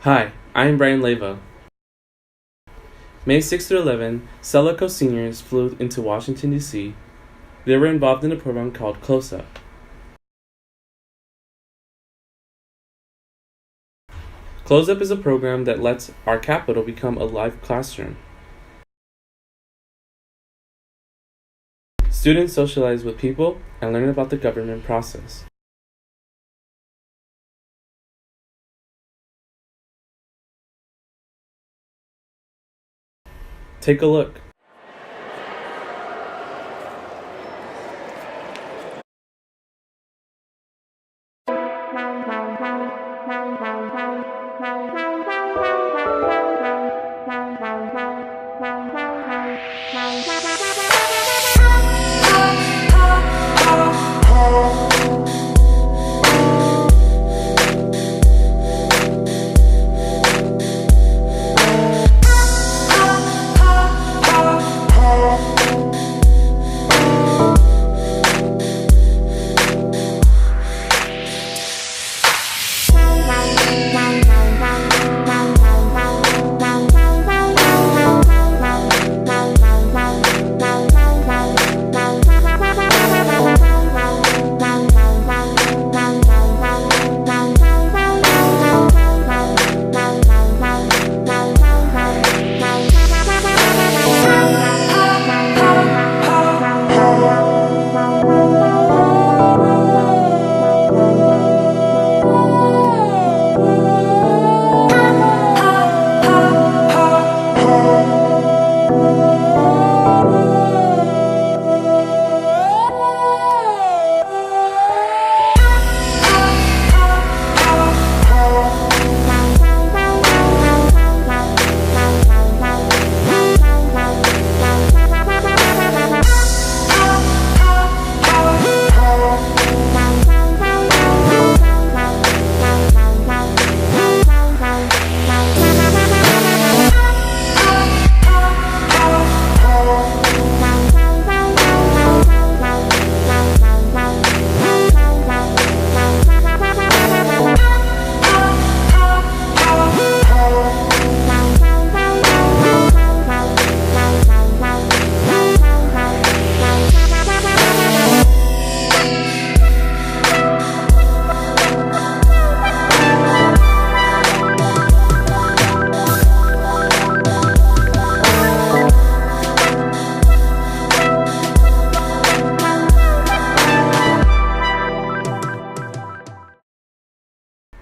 Hi, I'm Brian Leva. May 6 through 11, Selaco seniors flew into Washington, D.C. They were involved in a program called Close Up. Close Up is a program that lets our capital become a live classroom. Students socialize with people and learn about the government process. Take a look.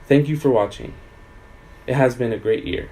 Thank you for watching. It has been a great year.